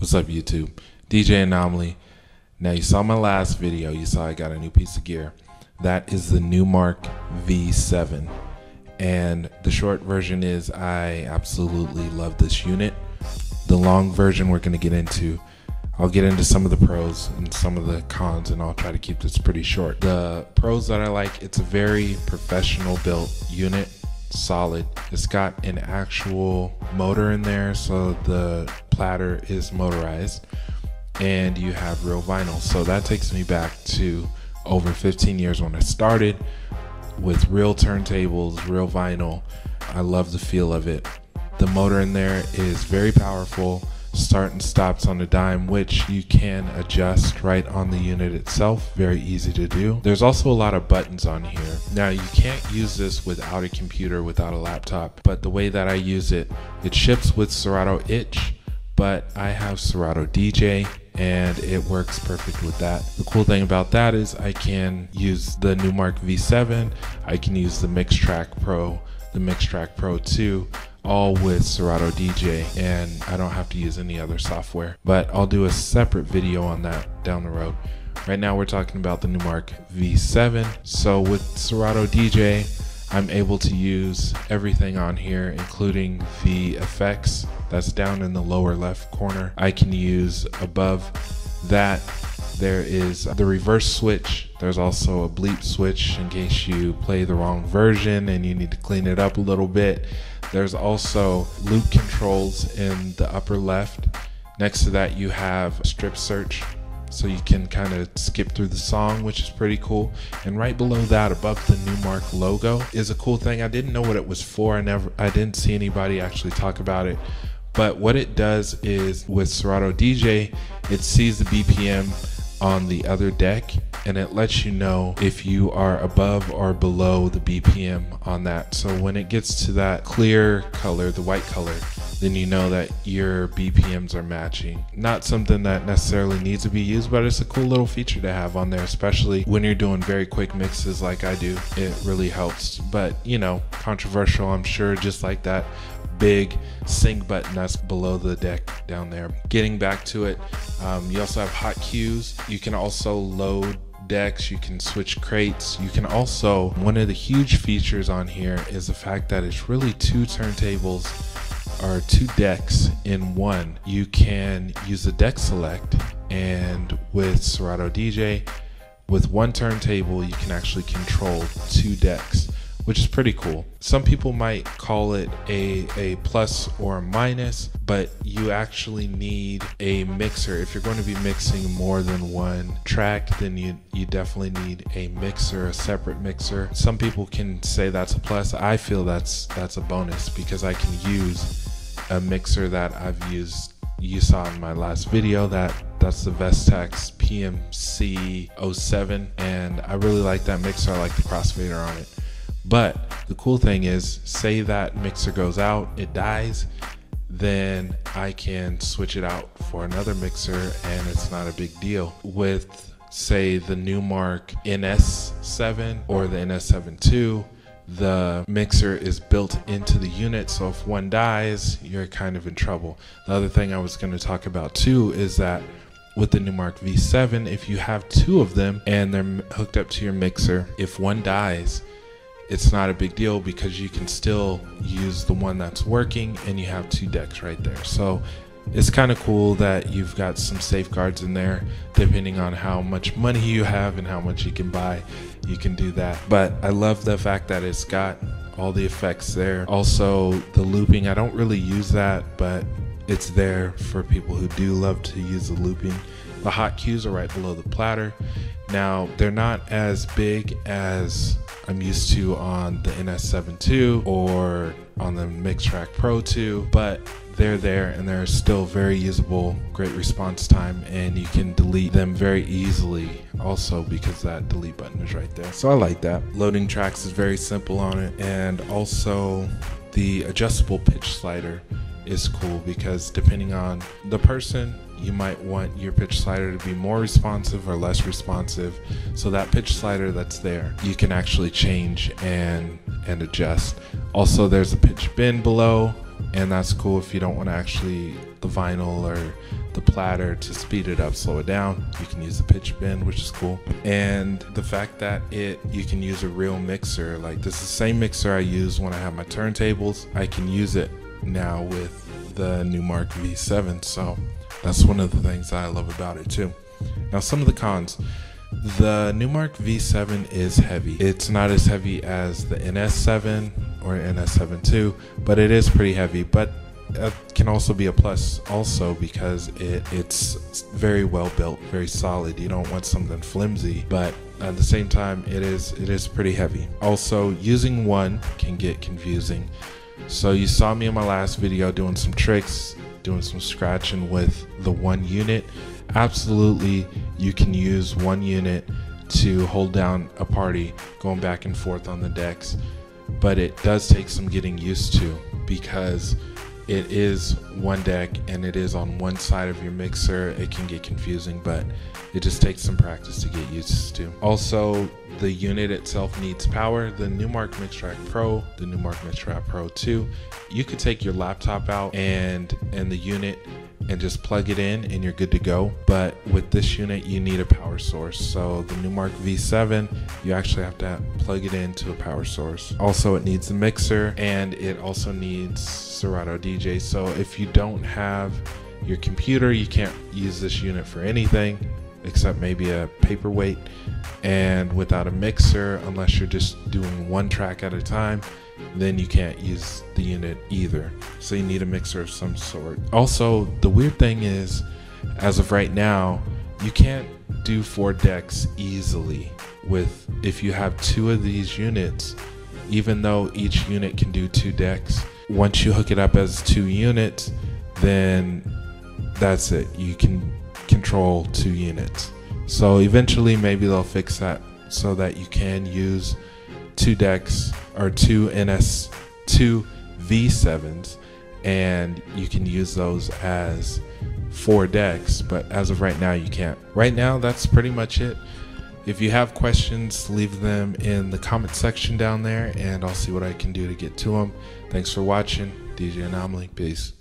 What's up, YouTube? DJ Anomaly. Now, you saw my last video. You saw I got a new piece of gear. That is the Numark V7. And the short version is I absolutely love this unit. The long version we're going to get into. I'll get into some of the pros and some of the cons, and I'll try to keep this pretty short. The pros that I like, it's a very professional built unit. Solid. It's got an actual motor in there, so the platter is motorized, and you have real vinyl. So that takes me back to over 15 years when I started with real turntables, real vinyl. I love the feel of it. The motor in there is very powerful. Start and stops on a dime, which you can adjust right on the unit itself. Very easy to do. There's also a lot of buttons on here. Now, you can't use this without a computer, without a laptop, but the way that I use it, it ships with Serato Itch, but I have Serato DJ and it works perfect with that. The cool thing about that is I can use the Numark V7, I can use the MixTrack Pro, the MixTrack Pro 2, all with Serato DJ, and I don't have to use any other software. But I'll do a separate video on that down the road. Right now we're talking about the Numark V7. So with Serato DJ, I'm able to use everything on here, including the effects that's down in the lower left corner. I can use above that. There is the reverse switch. There's also a bleep switch in case you play the wrong version and you need to clean it up a little bit. There's also loop controls in the upper left. Next to that, you have strip search, so you can kind of skip through the song, which is pretty cool. And right below that, above the Numark logo, is a cool thing. I didn't know what it was for. I didn't see anybody actually talk about it. But what it does is with Serato DJ, it sees the BPM on the other deck, and it lets you know if you are above or below the BPM on that. So when it gets to that clear color, the white color, then you know that your BPMs are matching. Not something that necessarily needs to be used, but it's a cool little feature to have on there, especially when you're doing very quick mixes like I do. It really helps. But you know, controversial, I'm sure, just like that big sync button that's below the deck down there. Getting back to it, you also have hot cues. You can also load decks, you can switch crates. You can also, one of the huge features on here is the fact that it's really two turntables or two decks in one. You can use the deck select, and with Serato DJ, with one turntable you can actually control two decks, which is pretty cool. Some people might call it a plus or a minus, but you actually need a mixer. If you're going to be mixing more than one track, then you definitely need a mixer, a separate mixer. Some people can say that's a plus. I feel that's a bonus, because I can use a mixer that I've used. You saw in my last video that's the Vestax PMC 07, and I really like that mixer. I like the crossfader on it. But the cool thing is, say that mixer goes out, it dies, then I can switch it out for another mixer and it's not a big deal. With, say, the Numark NS7 or the NS7 II, the mixer is built into the unit, so if one dies, you're kind of in trouble. The other thing I was going to talk about too is that with the Numark V7, if you have two of them and they're hooked up to your mixer, if one dies, it's not a big deal, because you can still use the one that's working and you have two decks right there. So it's kind of cool that you've got some safeguards in there. Depending on how much money you have and how much you can buy, you can do that. But I love the fact that it's got all the effects there. Also, the looping, I don't really use that, but it's there for people who do love to use the looping. The hot cues are right below the platter. Now, they're not as big as I'm used to on the NS7 II or on the MixTrack Pro 2, but they're there and they're still very usable, great response time, and you can delete them very easily also because that delete button is right there. So I like that. Loading tracks is very simple on it, and also the adjustable pitch slider is cool, because depending on the person, you might want your pitch slider to be more responsive or less responsive. So that pitch slider that's there, you can actually change and adjust. Also, there's a pitch bend below, and that's cool if you don't want to actually the vinyl or the platter to speed it up, slow it down. You can use the pitch bend, which is cool. And the fact that you can use a real mixer, like this is the same mixer I use when I have my turntables. I can use it now with the Numark V7, so that's one of the things I love about it too. Now some of the cons. The Numark V7 is heavy. It's not as heavy as the NS7 or NS7 II, but it is pretty heavy. But it can also be a plus also because it's very well built, very solid. You don't want something flimsy, but at the same time it is pretty heavy. Also, using one can get confusing. So you saw me in my last video doing some tricks, doing some scratching with the one unit. Absolutely, you can use one unit to hold down a party going back and forth on the decks, but it does take some getting used to because it is one deck and it is on one side of your mixer. It can get confusing, but it just takes some practice to get used to. Also, the unit itself needs power. The Numark MixTrack Pro, the Numark MixTrack Pro 2, you could take your laptop out and the unit and just plug it in and you're good to go. But with this unit, you need a power source. So the Numark V7, you actually have to plug it into a power source. Also, it needs a mixer and it also needs Serato DJ. So if you don't have your computer, you can't use this unit for anything except maybe a paperweight. And without a mixer, unless you're just doing one track at a time, then you can't use the unit either. So you need a mixer of some sort. Also, the weird thing is, as of right now, you can't do 4 decks easily if you have 2 of these units. Even though each unit can do 2 decks, once you hook it up as 2 units, then that's it. You can control 2 units. So eventually maybe they'll fix that so that you can use 2 decks or 2 NS2 V7s, and you can use those as 4 decks, but as of right now you can't. Right now, that's pretty much it. If you have questions, leave them in the comment section down there and I'll see what I can do to get to them. Thanks for watching. DJ Anomaly. Peace.